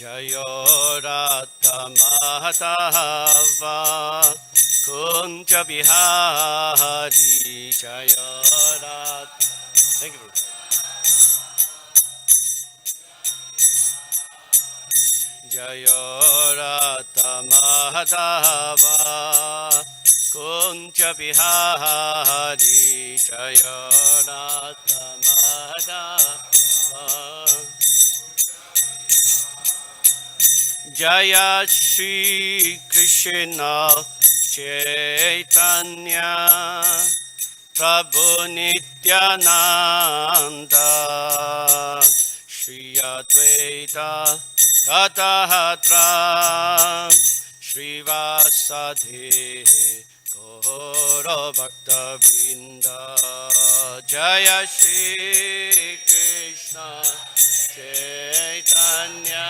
Jayo Rata Madhava Kunja Bihari Jayo Rata. Thank you. Jayo Rata Madhava Kunja Bihari Jayo Rata Madhava Jaya Shri Krishna Chaitanya Prabhu Nityananda Shri Advaita Gadadhara Shri Vasadi Gaura Bhakta Vrinda Jaya Shri Krishna Chaitanya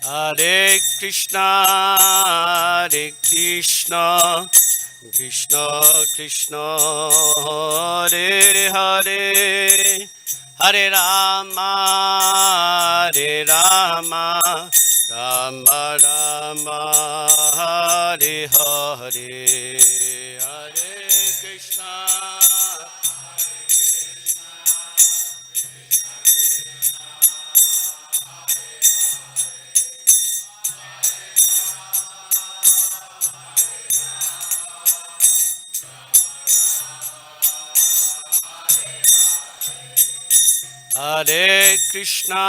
Hare Krishna, Hare Krishna, Krishna Krishna, Hare Hare, Hare Rama, Hare Rama, Rama Rama, Hare Hare, Hare Krishna. Hare Krishna,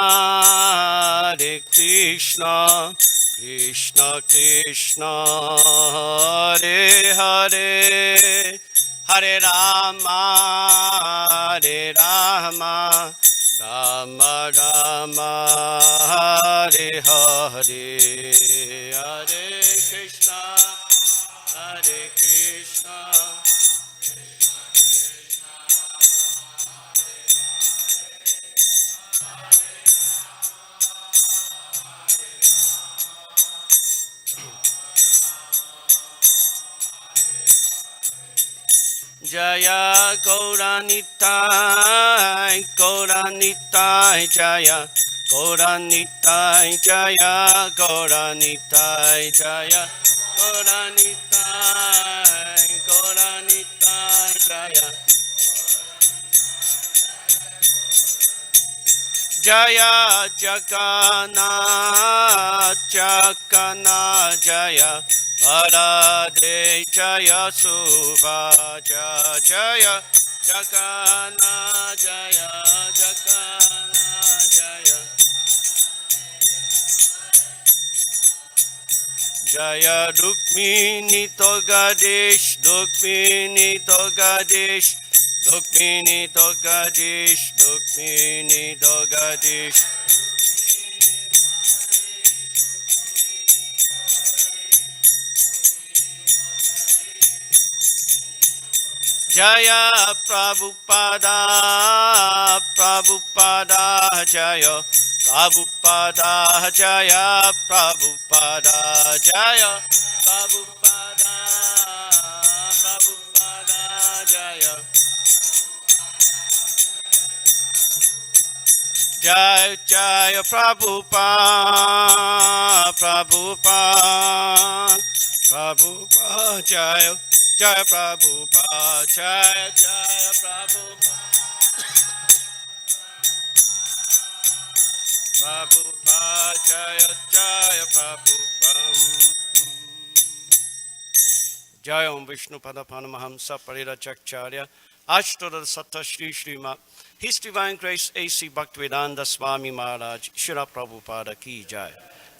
Hare Krishna, Krishna Krishna, Hare Hare, Hare Rama, Hare Rama, Rama Rama, Hare Hare, Hare Krishna, Hare Krishna. Jaya Gauranitai, Gauranitai, Jaya Gauranitai, Jaya Gauranitai, Jaya Gauranitai, Gauranitai, Jaya Jaya Jagannath, Jagannath, Jaya Radhe, Jaya Subhaja, Jaya Jagannath, Jaya Jagannath, Jaya Jaya Rukmini Togadesh, Rukmini Togadesh, Rukmini Togadesh, Rukmini Togadesh. Jaya Prabhupada, Prabhupada, Jaya Prabhupada, Jaya Prabhupada, Jaya Prabhupada, Prabhupada, Jaya Jaya Jaya Prabhupada, Prabhupada, Prabhupada, Jaya Jaya Prabhupada, Jaya Jaya Prabhupada, Prabhupada, Jaya Jaya Prabhupada. Jaya Om Vishnu Padapanamahamsa Parirachakcharya Ashtara Satta Shri Srima His Divine Grace A.C. Bhaktivedanta Swami Maharaj Shri Prabhupada Ki Jai.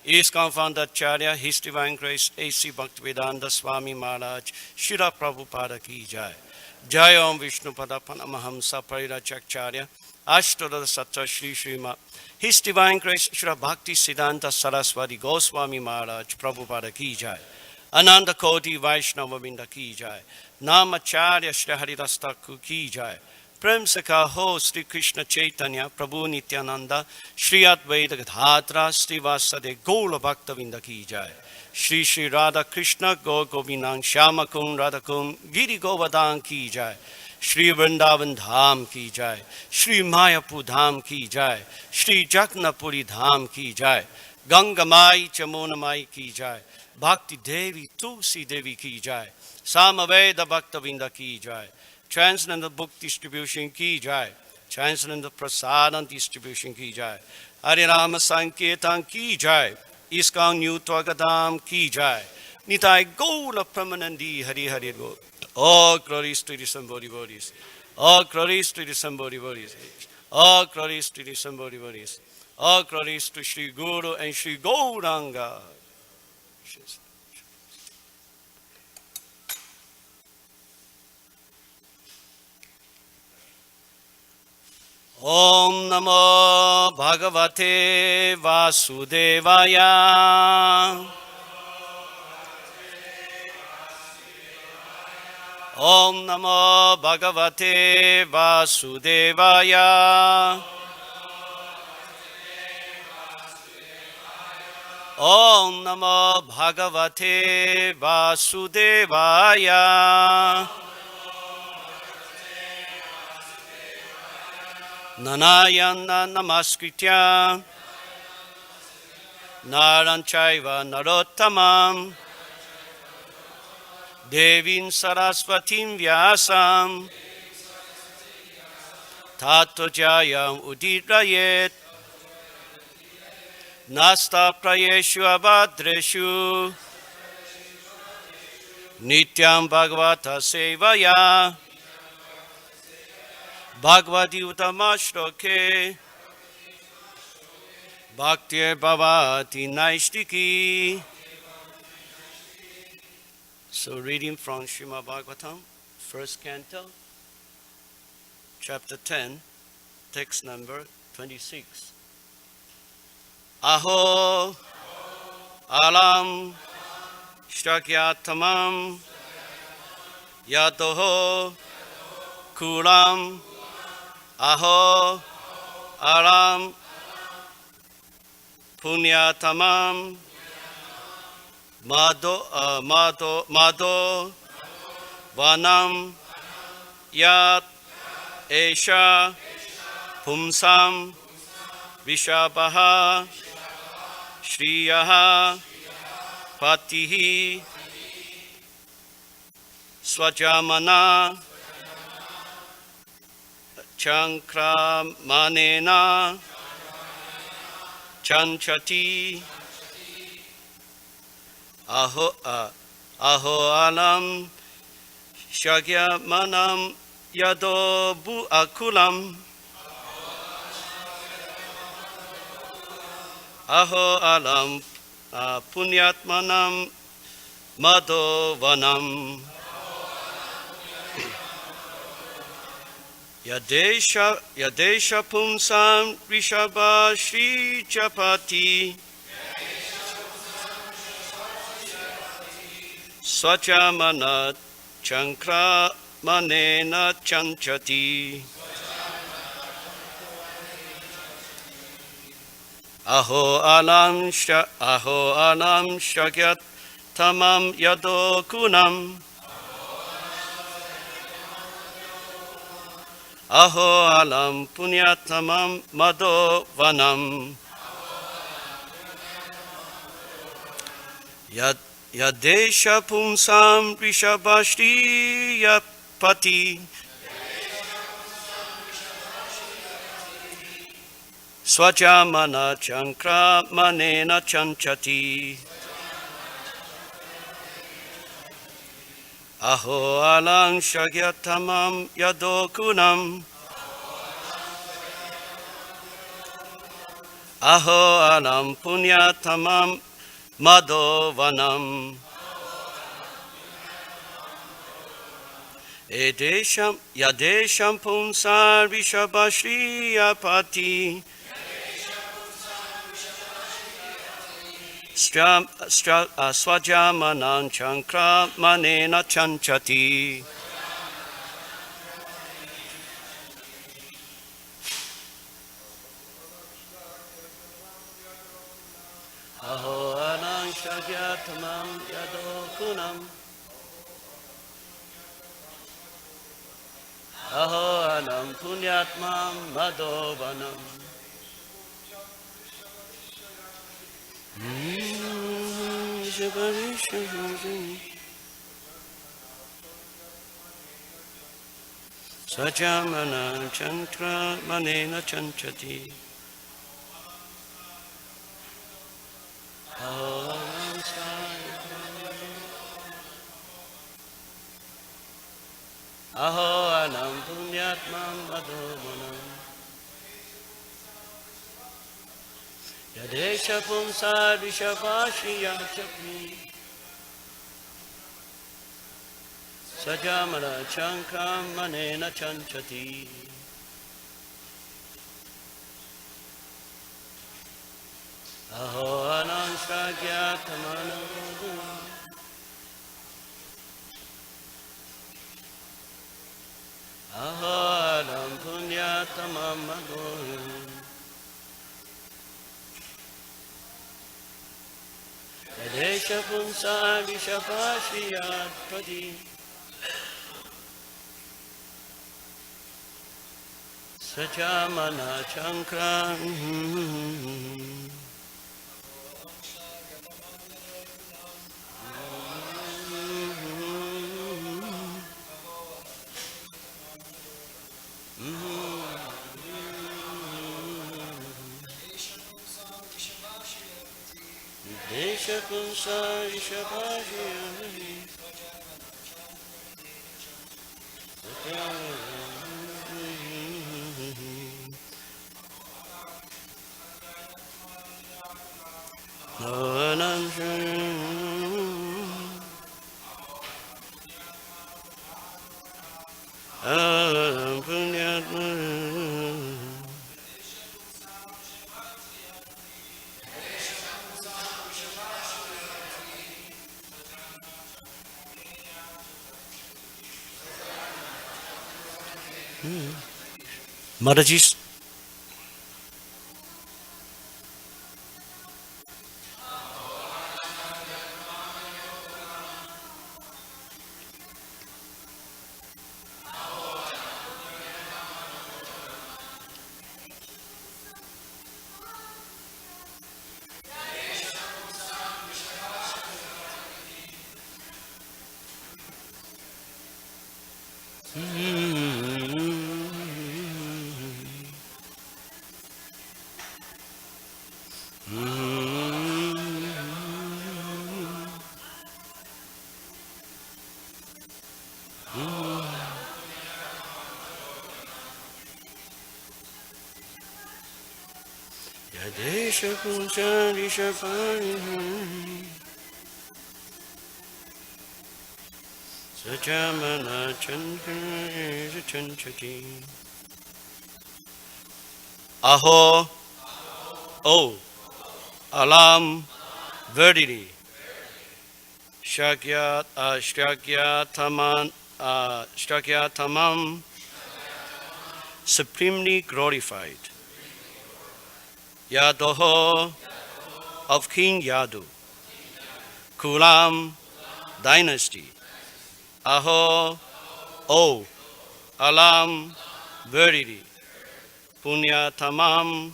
ISKCON Founder Acharya His Divine Grace A.C. Bhaktivedanta Swami Maharaj Shri Prabhupada Ki Jai. Jai Om Vishnu Padapanamahamsa Parirachakcharya Ashtara Satta Shri Srima His Divine Grace Shri Bhakti Siddhanta Saraswati Goswami Maharaj Prabhupada Ki Jai. Ananda Koti Vaishnava Vinda Ki Jai. Namacharya Shri Haridas Thakur Ki Jai. Prem Sakha Ho Sri Krishna Chaitanya Prabhu Nityananda Shri Advaita Gadadhara Sri Vasade Gaura Bhaktavinda Ki Jai. Shri Shri Radha Krishna Gaur Govinang Shyama Kun Radha Kun Giri Govardhan Ki Jai. Shri Vrindavan Dham Ki Jai. Shri Mayapur Dham Ki Jai. Shri Jagannathpuri Dham Ki Jai. Ganga Mai Chamona Mai Ki Jai. Bhakti Devi Tulsi Devi Ki Jai. Samaveda Bhaktavinda Ki Jai. Transcendental Book Distribution Ki Jai. Transcendental Prasadam Distribution Ki Jai. Harirama Sankirtan Ki Jai. ISKCON New Twagadam Ki Jai. Nitai Gaura Pramanandi Hari Hari Go. All glories to the Sambodhi Bodhis. All glories to the Sambodhi Bodhis. All glories to the Sambodhi Bodhis. All glories to Sri Guru and Sri Gauranga. Om Namo Bhagavate Vasudevaya. Om Namo Bhagavate Vasudevaya. Om Namo Bhagavate Vasudevaya. Nanayana Namaskritya Naranchaiva Narottamam Devin Saraswatim Vyasam Tato Jayam Udidrayet Nasta Prayeshu Abhadreshu Nityam Bhagavata Sevaya Bhagavati Utamashloke Bhaktir Bhavati Naishtiki. So reading from Srimad Bhagavatam, first canto, chapter 10, text number 26. Aho alam shakyatamam yatoho kulam aho aram punyatamam Madho Vanam Yat Esha Pumsam Vishabaha Shriyaha Patihi Swajamana Chankramanena Chanchati Aho alam shagya manam yado bu akulam. Aho alam punyatmanam madhovanam. Yadesha pumsam rishabha shri chapati. Swachamana chankra manena chanchati. Aho alam shagyat tamam yado kunam. Aho alam punyatamam madho vanam. Yadesha pumsam rishabhashri yapati. Swajamana chankra manena chanchati. Aho alang shagyatamam yadokunam. Aho alam punyatamam madhovanam. Yadesham pumsar vishabhashri yapati. Swajamanam chankra manena chanchati. Aho anang shagyatamam yadokunam. Aho anam punyatmam madovanam. Sajamana chantra manena chanchati. Aho anam punyatmam adhomanam. Yadesha pumsa rishabhashiya chapni. Sajamana chankram manena chanchati. Aho anam shagyatamana. Aho anam punyatamam adhomanam. Yadesha pumsa rishabhashiyat pradi. Sajamana chankram. Desha pumsa rishabhashiyat. Mataji's Yadesha pumsa rishabhashiyat. Sajamana chankram chanchati. Aho, oh, alam, verdity. Shakyatamam, supremely glorified. Yadoho, of King Yadu. Kulam, dynasty. Aho, oh, alam, verdity. Punya tamam,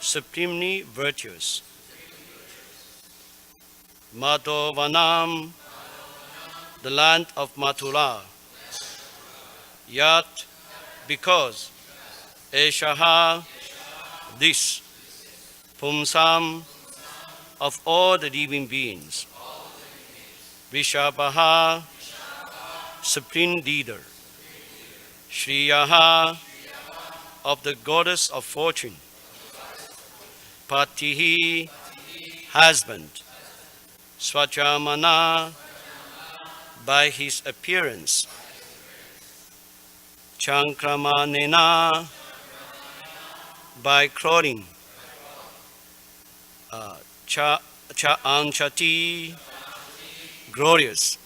supremely virtuous. Madhovanam, the land of Mathura. Yat, because. Eshaha, this. Pumsam, of all the living beings. Vishabhaha, supreme leader. Shriyaha, of the goddess of fortune. Patihi, husband. Swachamana, by his appearance. Chankramanena, by crawling. Anchati, glorious.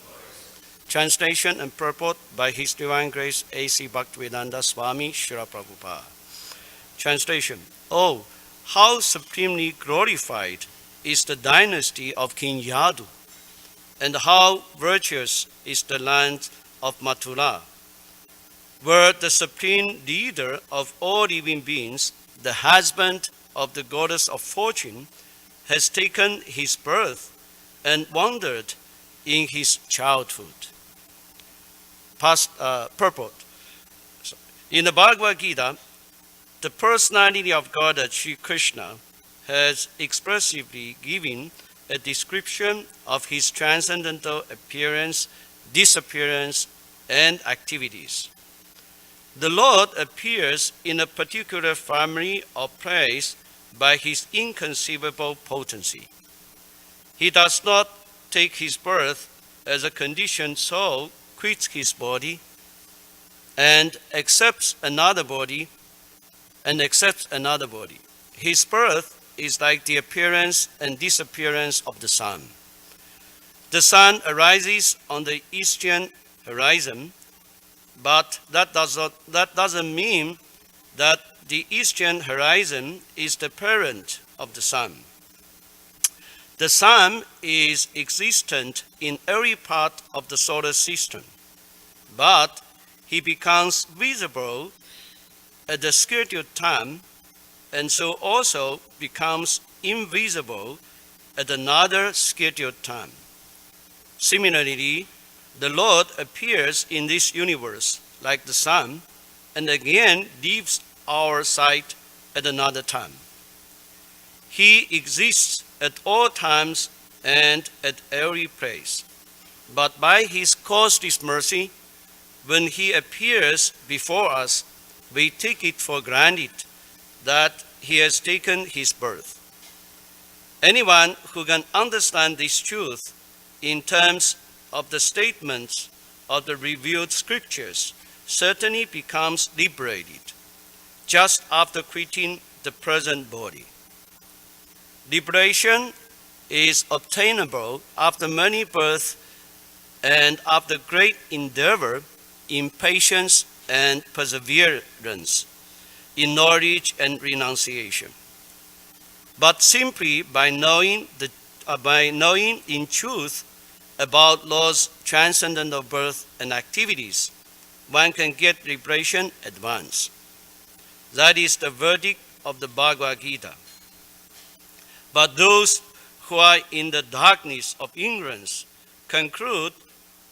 Translation and purport by His Divine Grace A.C. Bhaktivedanta Swami Srila Prabhupada. Translation. Oh, how supremely glorified is the dynasty of King Yadu, and how virtuous is the land of Mathura, where the supreme leader of all living beings, the husband of the goddess of fortune, has taken his birth and wandered in his childhood. Purport. In the Bhagavad Gita, the personality of God Sri Krishna has expressively given a description of his transcendental appearance, disappearance, and activities. The Lord appears in a particular family or place by his inconceivable potency. He does not take his birth as a conditioned soul quits his body and accepts another body. His birth is like the appearance and disappearance of the sun. The sun arises on the eastern horizon, but that doesn't mean that the eastern horizon is the parent of the sun. The sun is existent in every part of the solar system, but he becomes visible at the scheduled time and so also becomes invisible at another scheduled time. Similarly, the Lord appears in this universe like the sun and again leaves our sight at another time. He exists at all times and at every place. But by his causeless mercy, when he appears before us, we take it for granted that he has taken his birth. Anyone who can understand this truth in terms of the statements of the revealed scriptures certainly becomes liberated just after quitting the present body. Liberation is obtainable after many births and after great endeavor in patience and perseverance, in knowledge and renunciation. But simply by knowing in truth about Lord's transcendental birth and activities, one can get liberation at once. That is the verdict of the Bhagavad Gita. But those who are in the darkness of ignorance conclude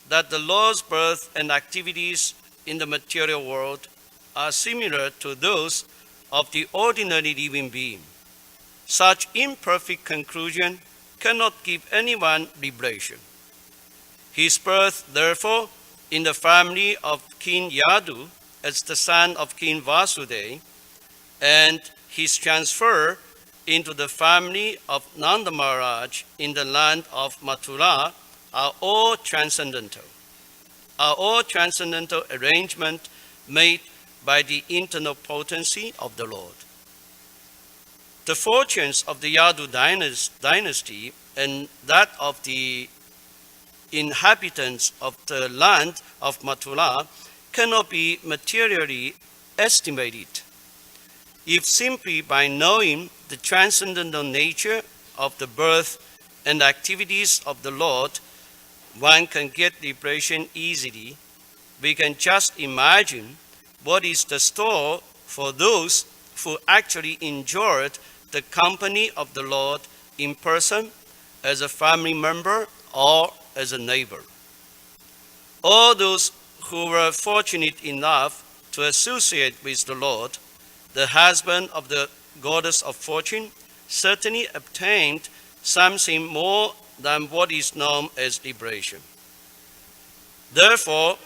that the Lord's birth and activities in the material world are similar to those of the ordinary living being. Such imperfect conclusion cannot give anyone liberation. His birth, therefore, in the family of King Yadu as the son of King Vasudeva, and his transfer into the family of Nanda Maharaj in the land of Mathura are all transcendental arrangement made by the internal potency of the Lord. The fortunes of the Yadu dynasty and that of the inhabitants of the land of Mathura cannot be materially estimated. If simply by knowing the transcendental nature of the birth and activities of the Lord, one can get liberation easily, we can just imagine what is the store for those who actually enjoyed the company of the Lord in person, as a family member or as a neighbor. All those who were fortunate enough to associate with the Lord, the husband of the goddess of fortune, certainly obtained something more than what is known as liberation. Therefore,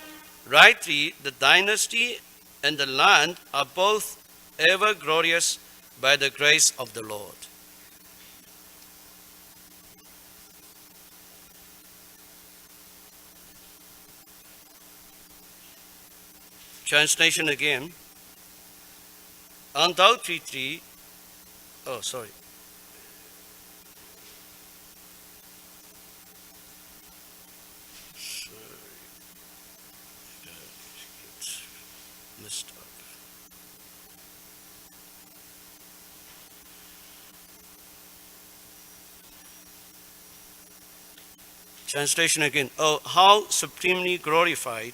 rightly, the dynasty and the land are both ever glorious by the grace of the Lord. Translation again. Undoubtedly, messed up. Translation again. Oh, how supremely glorified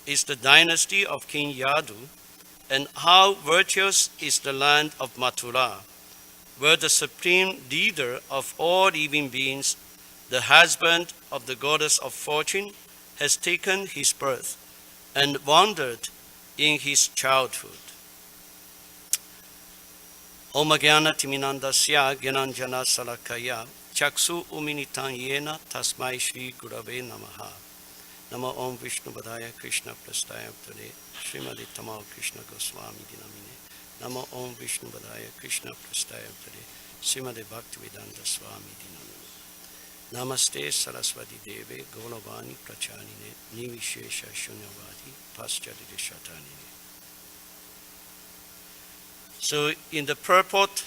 is the dynasty of King Yadu, and how virtuous is the land of Mathura, where the supreme leader of all living beings, the husband of the goddess of fortune, has taken his birth and wandered in his childhood. Om Jnana Timinandasya Gyananjana Salakaya Chaksu Uminitan Yena Tasmai Shri Gurave Namaha. Namo Om Vishnu Padaya Krishna Prastaya Tade Srimadi Tamal Krishna Goswami Dinamine. Namo Om Vishnu Padaya Krishna Prastaya Tade Srimadi Bhaktivedanta Swami Dinamine. Namaste Saraswati Deve Gauravani Prachanine Nivishesha Shunyavadi Paschadide Shatanine. So in the purport,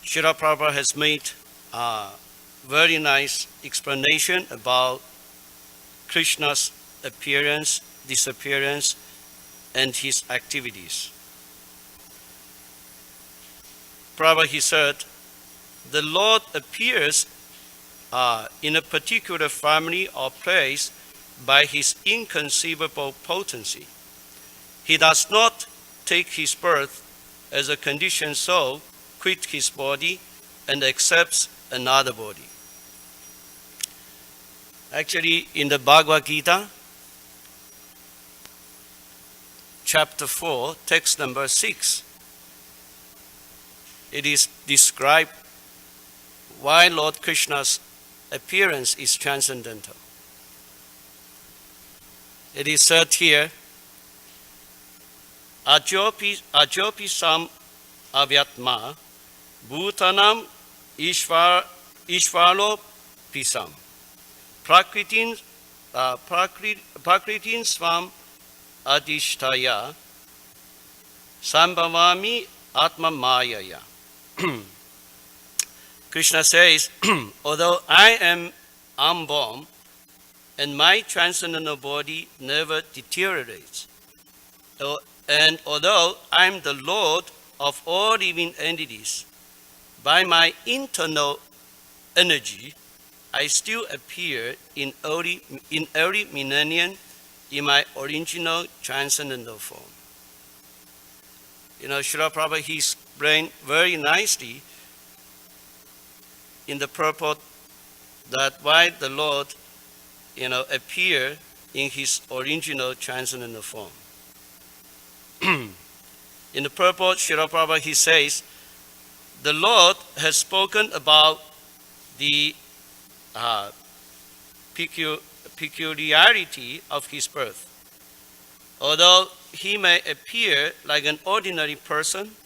Srila Prabhupada has made a very nice explanation about Krishna's appearance, disappearance, and his activities. Prabhupada, he said, the Lord appears in a particular family or place by his inconceivable potency. He does not take his birth as a conditioned soul, quit his body, and accepts another body. Actually, in the Bhagavad Gita, chapter 4, text number 6, it is described why Lord Krishna's appearance is transcendental. It is said here, Ajopi sam avyatma bhutanam ishvaro pisam prakritin swam adhishtaya sambhavami atma mayaya. Krishna says, although I am unborn and my transcendental body never deteriorates, and although I am the Lord of all living entities, by my internal energy, I still appear in early millennium in my original transcendental form. You know, Srila Prabhupada, he explained very nicely in the purport that why the Lord, appear in his original transcendental form. In the purport, Srila Prabhupada, he says, the Lord has spoken about the peculiarity of his birth. Although he may appear like an ordinary person,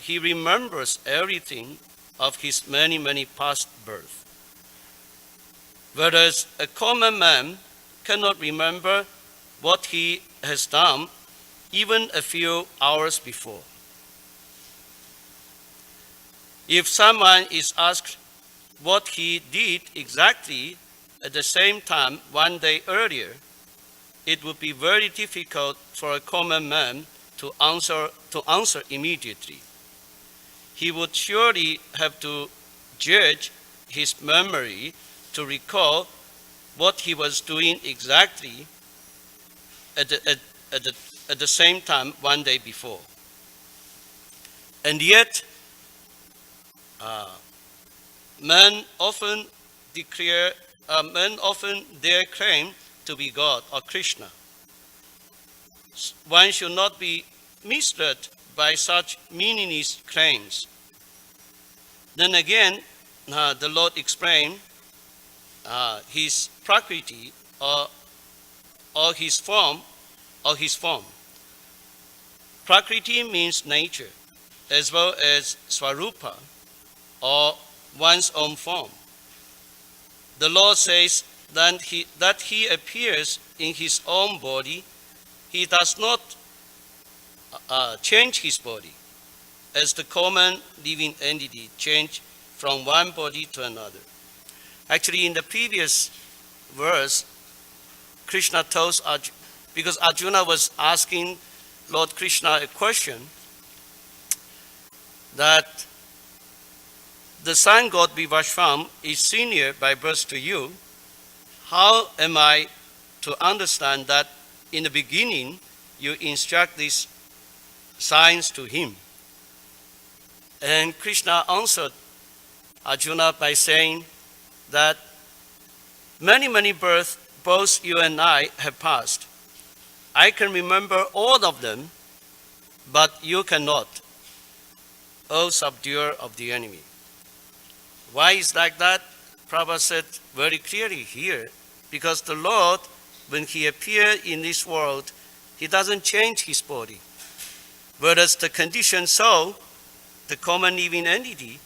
he remembers everything of his many, many past births. Whereas a common man cannot remember what he has done even a few hours before. If someone is asked what he did exactly at the same time one day earlier, it would be very difficult for a common man to answer immediately. He would surely have to judge his memory to recall what he was doing exactly at the same time one day before. And yet, men often dare claim to be God or Krishna. One should not be misled by such meaningless claims. Then again, the Lord explained his prakriti or his form. Prakriti means nature, as well as swarupa, or one's own form. The Lord says that he appears in his own body. He does not change his body, as the common living entity change from one body to another. Actually, in the previous verse, Krishna tells Arjuna, because Arjuna was asking Lord Krishna a question, that the sun god Vivashvam is senior by birth to you, how am I to understand that in the beginning you instruct these signs to him? And Krishna answered Arjuna by saying that many births both you and I have passed. I can remember all of them, but you cannot, O subduer of the enemy. Why is like that? Prabhupada said very clearly here, because the Lord, when he appeared in this world, he doesn't change his body. Whereas the conditioned soul, the common living entity,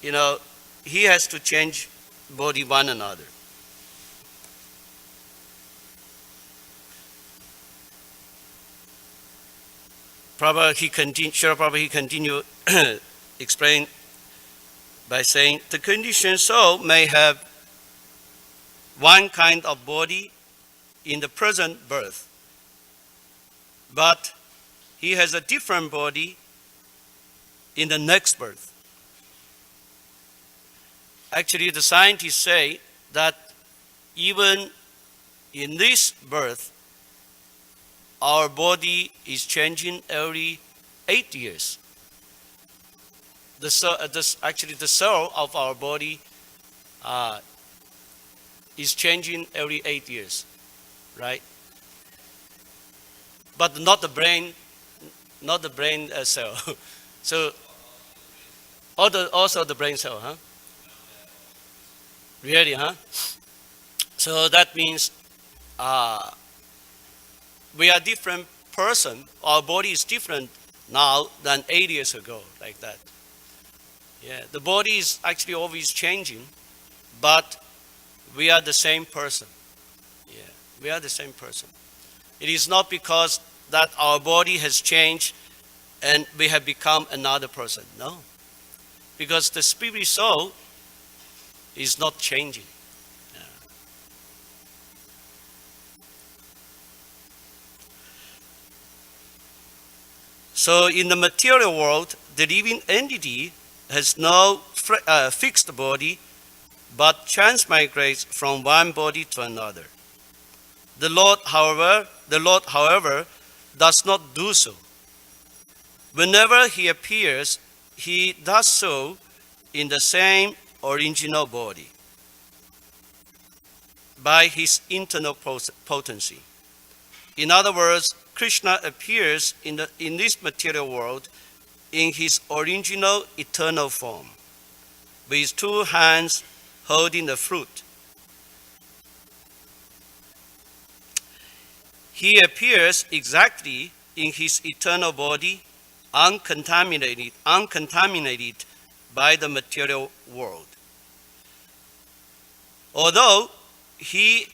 he has to change body one another. Srila Prabhupada, he continued explain by saying, the conditioned soul may have one kind of body in the present birth, but he has a different body in the next birth. Actually, the scientists say that even in this birth, our body is changing every 8 years. The soul of our body is changing every 8 years, right? But not the brain cell. So also the brain cell, huh? Really, huh? So that means we are different person. Our body is different now than 8 years ago, like that. Yeah, the body is actually always changing, but we are the same person. Yeah, we are the same person. It is not because that our body has changed and we have become another person. No, because the spirit soul is not changing. Yeah. So in the material world, the living entity has no fixed body, but transmigrates from one body to another. The Lord, however, does not do so. Whenever he appears, he does so in the same original body by his internal potency. In other words, Krishna appears in this material world in his original eternal form, with his two hands holding the fruit. He appears exactly in his eternal body, uncontaminated by the material world. Although he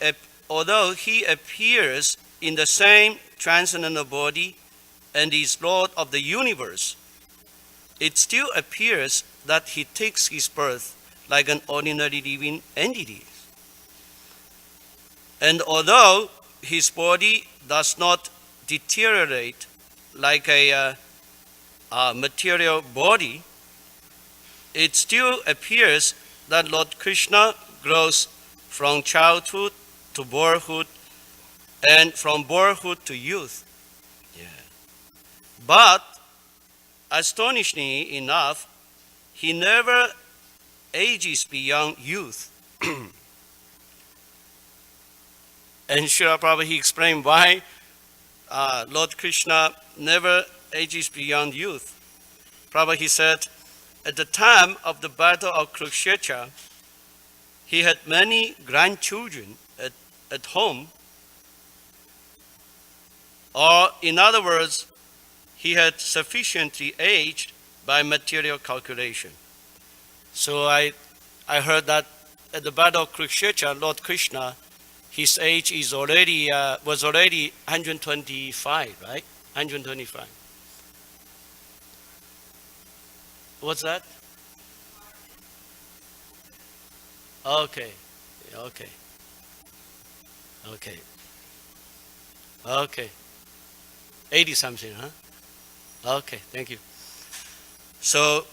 appears in the same transcendental body and is Lord of the universe, it still appears that he takes his birth like an ordinary living entity. And although his body does not deteriorate like a material body, it still appears that Lord Krishna grows from childhood to boyhood and from boyhood to youth. Yeah. But astonishingly enough, he never ages beyond youth. And Srila Prabhupada, he explained why Lord Krishna never ages beyond youth. Prabhupada, he said, at the time of the battle of Kurukshetra, he had many grandchildren at home. Or in other words, he had sufficiently aged by material calculation. So I heard that at the battle of Kurukshetra, Lord Krishna, his age was already 125, right? 125. What's that? Okay. 80 something, huh? Okay, thank you. So,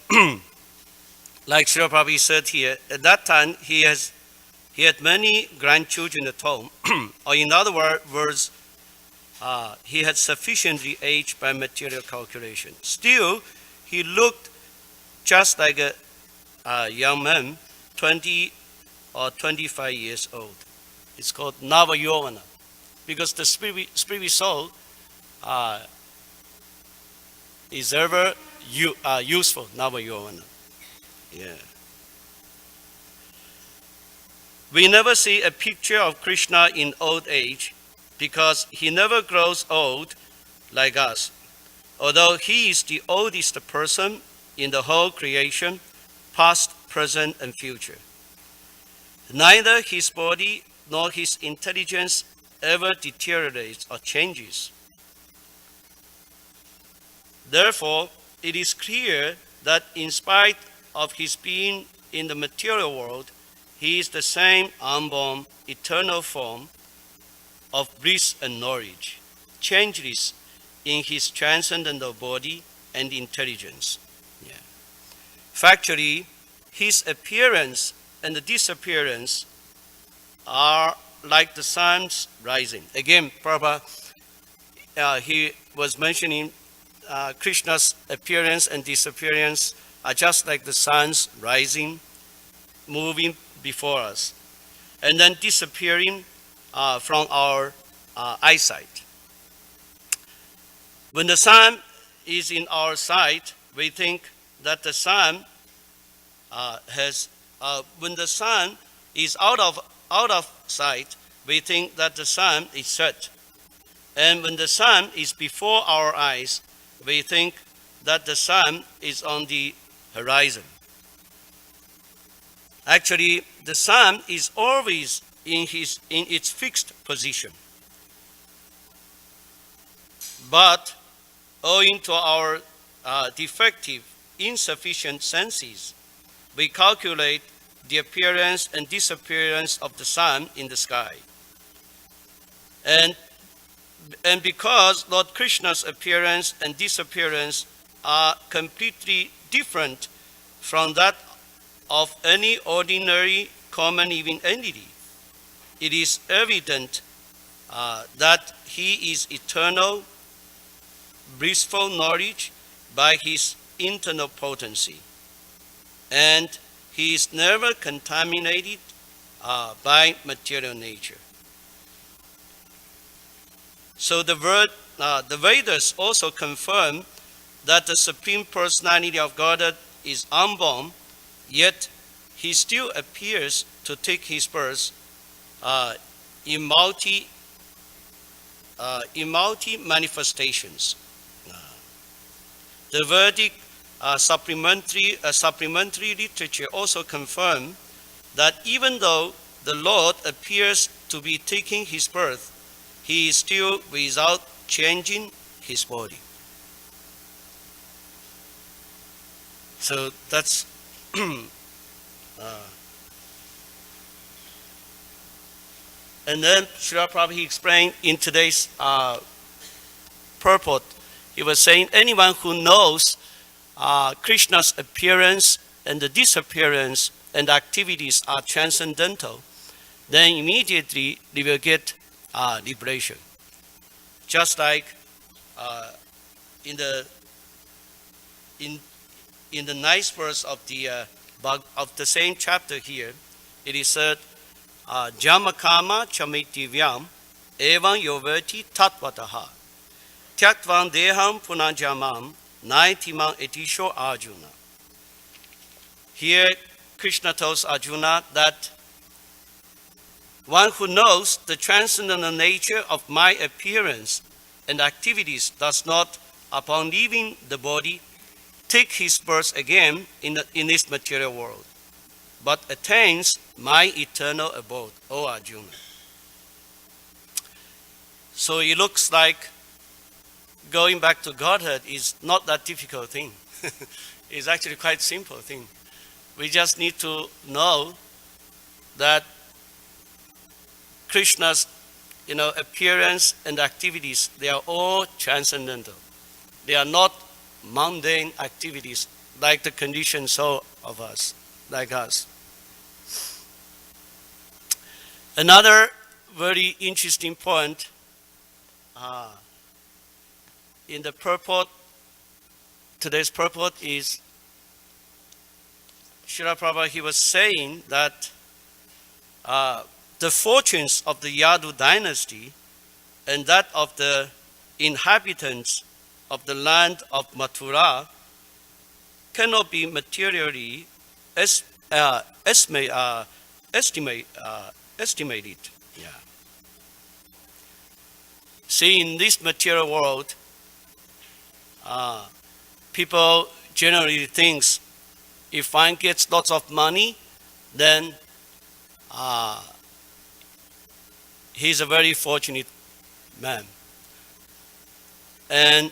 Like Srila Prabhupada said here, at that time he had many grandchildren at home, or in other words, he had sufficiently aged by material calculation. Still, he looked just like a young man, 20 or 25 years old. It's called Navayovana, because the spirit soul is ever useful, Navayovana. Yeah. We never see a picture of Krishna in old age because he never grows old like us. Although he is the oldest person in the whole creation, past, present, and future. Neither his body nor his intelligence ever deteriorates or changes. Therefore, it is clear that in spite of his being in the material world, he is the same unborn, eternal form of bliss and knowledge, changeless in his transcendental body and intelligence. Yeah. Factually, his appearance and disappearance are like the sun's rising. Again, Prabhupada, he was mentioning Krishna's appearance and disappearance are just like the sun's rising, moving before us, and then disappearing from our eyesight. When the sun is in our sight, we think that the sun when the sun is out of sight, we think that the sun is set. And when the sun is before our eyes, we think that the sun is on the horizon. Actually, the sun is always in its fixed position. But owing to our defective, insufficient senses, we calculate the appearance and disappearance of the sun in the sky. And because Lord Krishna's appearance and disappearance are completely different from that of any ordinary common living entity, it is evident that he is eternal, blissful knowledge by his internal potency. And he is never contaminated by material nature. So the Vedas also confirm that the Supreme Personality of Godhead is unborn, yet he still appears to take his birth in multi manifestations. The Vedic supplementary literature also confirm that even though the Lord appears to be taking his birth, he is still without changing his body. So that's and then Srila Prabhupada, he explained in today's purport, he was saying anyone who knows Krishna's appearance and the disappearance and activities are transcendental, then immediately they will get liberation. Just like in the ninth verse of the same chapter here, it is said, Jamakama chamitivyam evam yovati tatvataha tyaktvam deham punajamam naitimam etisho Arjuna. Here Krishna tells Arjuna that one who knows the transcendental nature of my appearance and activities does not, upon leaving the body, take his birth again in this material world, but attains my eternal abode, O Arjuna. So it looks like going back to Godhead is not that difficult thing. It's actually quite simple thing. We just need to know that Krishna's appearance and activities, they are all transcendental. They are not mundane activities like the conditioned soul of us. like us. Another very interesting point in the purport, today's purport is Srila Prabhupada, he was saying that the fortunes of the Yadu dynasty and that of the inhabitants of the land of Mathura cannot be materially estimated. Yeah. See, in this material world, people generally think if one gets lots of money, then he's a very fortunate man. And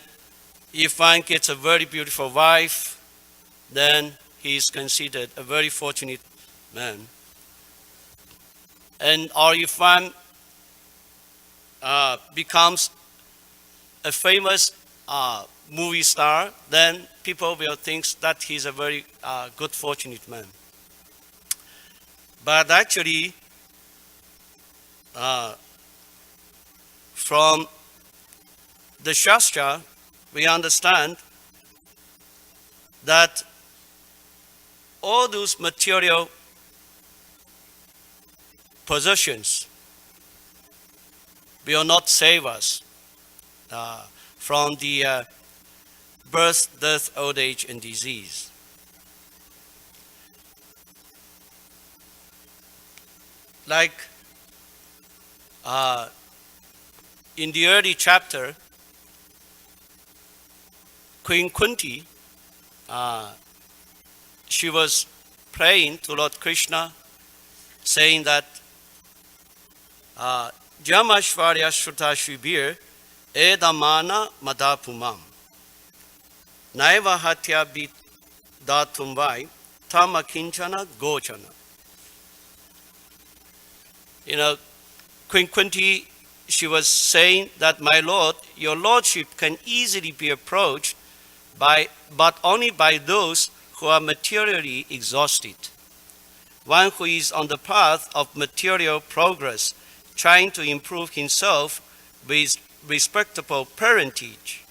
if one gets a very beautiful wife, then he is considered a very fortunate man. And or if one becomes a famous movie star, then people will think that he's a very good, fortunate man. But actually, from the Shastra, we understand that all those material possessions will not save us from the birth, death, old age, and disease. Like in the early chapter, Queen Kunti, she was praying to Lord Krishna, saying that Jamashvarya Shruta Shubir Edamana Madapumam Naiva Hatya Bit Datumvai Tama Kinchana Gochana. Queen Kunti, she was saying that, my Lord, your Lordship can easily be approached but only by those who are materially exhausted. One who is on the path of material progress, trying to improve himself with respectable parentage,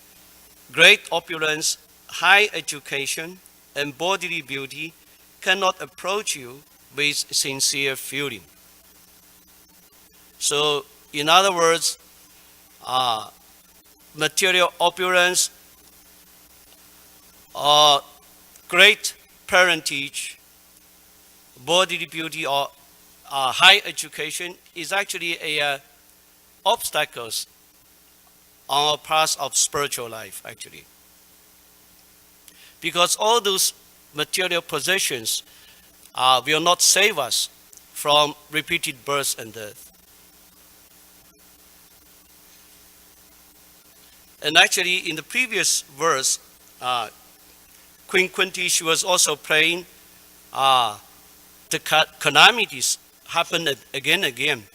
great opulence, high education, and bodily beauty, cannot approach you with sincere feeling. So, in other words, material opulence or great parentage, bodily beauty, or high education is actually a obstacles on our path of spiritual life, actually. Because all those material possessions will not save us from repeated birth and death. And actually, in the previous verse, Queen Kunti, she was also praying the calamities happen again and again.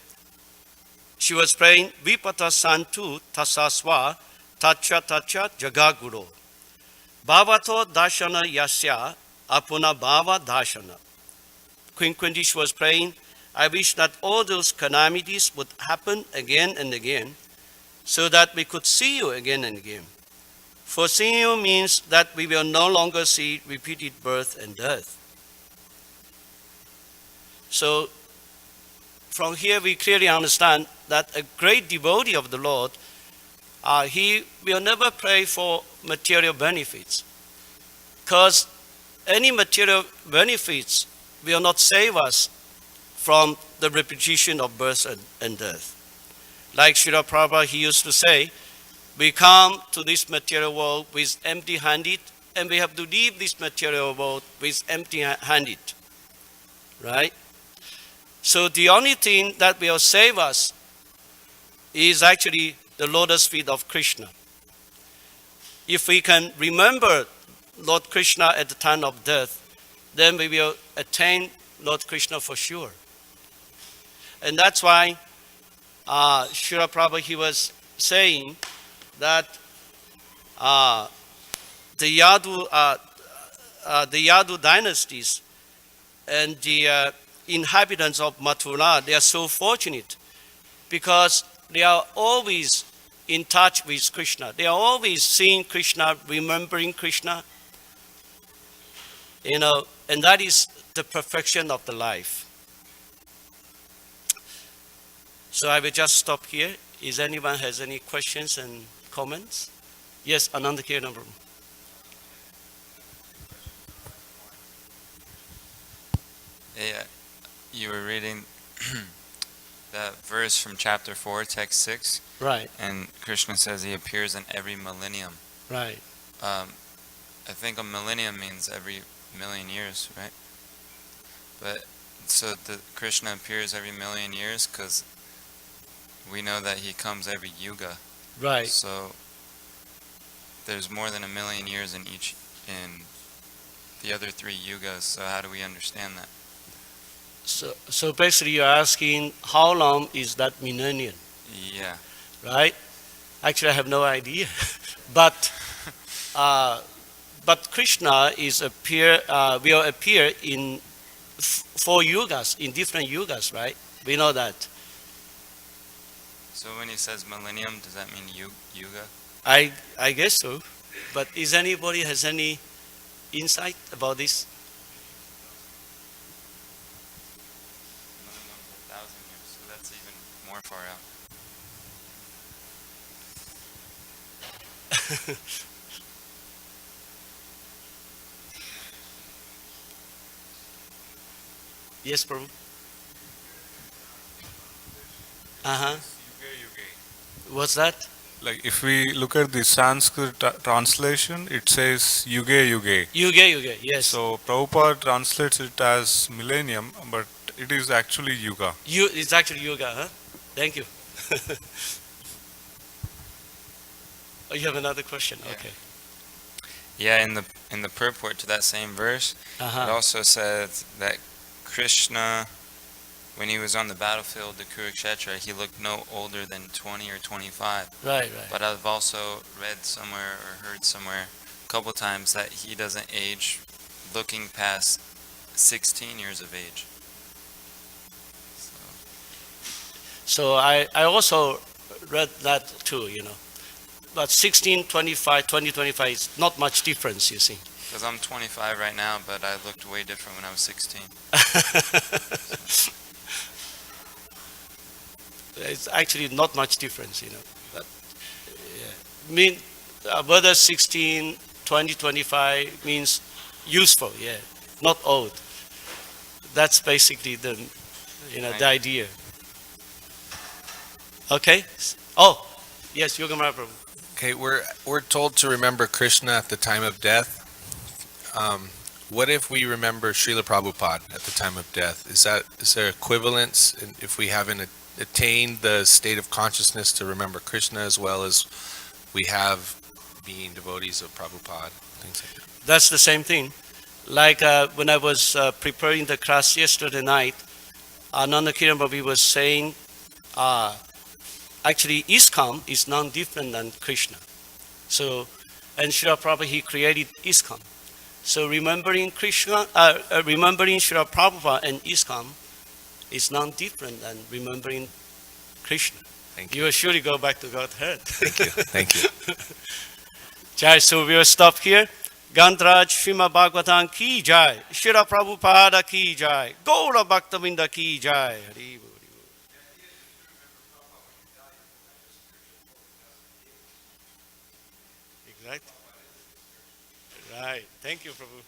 She was praying, Vipata Santu Tasaswa Tacha Tacha Jagaguru. Bhavato Dashana Yasya Apuna Bhava Dashana. Queen Kunti, she was praying, I wish that all those calamities would happen again and again, so that we could see you again and again. For seeing you means that we will no longer see repeated birth and death. So, from here we clearly understand that a great devotee of the Lord, he will never pray for material benefits, because any material benefits will not save us from the repetition of birth and death. Like Srila Prabhupada, he used to say, we come to this material world with empty-handed, and we have to leave this material world with empty-handed, right? So the only thing that will save us is actually the lotus feet of Krishna. If we can remember Lord Krishna at the time of death, then we will attain Lord Krishna for sure. And that's why Srila Prabhupada, he was saying that the Yadu dynasties, and the inhabitants of Mathura, they are so fortunate because they are always in touch with Krishna. They are always seeing Krishna, remembering Krishna, and that is the perfection of the life. So I will just stop here. Is anyone has any questions and comments? Yes, Ananda Kiran. Yeah, you were reading that verse from chapter 4, text 6, Right, and Krishna says he appears in every millennium. right. Um, I think a millennium means every million years, right? But so the Krishna appears every million years because we know that he comes every yuga. Right. So there's more than a million years in the other three yugas. So how do we understand that? So basically you're asking how long is that millennium, Yeah. right? Actually, I have no idea. but uh, but Krishna will appear in four yugas, in different yugas, right? We know that. So when he says millennium, does that mean yuga? I guess so. But is anybody has any insight about this? Millennium is 1,000 years, so that's even more far out. Yes, Prabhu. Uh-huh. What's that? Like if we look at the Sanskrit translation, it says Yuge Yuge. Yuga, yes. So Prabhupada translates it as millennium, but it is actually Yuga. It's actually yoga, huh? Thank you. Oh, you have another question? Yeah. Okay. Yeah, in the purport to that same verse, it Uh-huh. also says that Krishna, when he was on the battlefield, the Kurukshetra, he looked no older than 20 or 25. Right. But I've also read somewhere or heard somewhere a couple times that he doesn't age looking past 16 years of age. So I also read that too, But 16, 25, 20, 25 is not much difference, you see. Because I'm 25 right now, but I looked way different when I was 16. It's actually not much difference, But yeah. Whether 16, 20, 25 means useful, yeah, not old. That's basically the idea. Okay. Oh, yes, Yogamara Prabhu. Okay, we're told to remember Krishna at the time of death. What if we remember Srila Prabhupada at the time of death? Is there equivalence if we haven't attained the state of consciousness to remember Krishna as well as we have being devotees of Prabhupada, things like that? That's the same thing. Like when I was preparing the class yesterday night, Ananda Kiran Prabhu was saying, actually ISKCON is non-different than Krishna. So, and Srila Prabhupada, he created ISKCON. So remembering remembering Srila Prabhupada and ISKCON is non-different than remembering Krishna. Thank You will surely go back to Godhead. Thank you. Thank you. Jai, so we will stop here. Gantraj Srimad Bhagavatam ki jai, Srila Prabhupada ki jai, Gaura Bhaktavinda ki jai. Hari Bol. Exactly. Right. Thank you, Prabhu.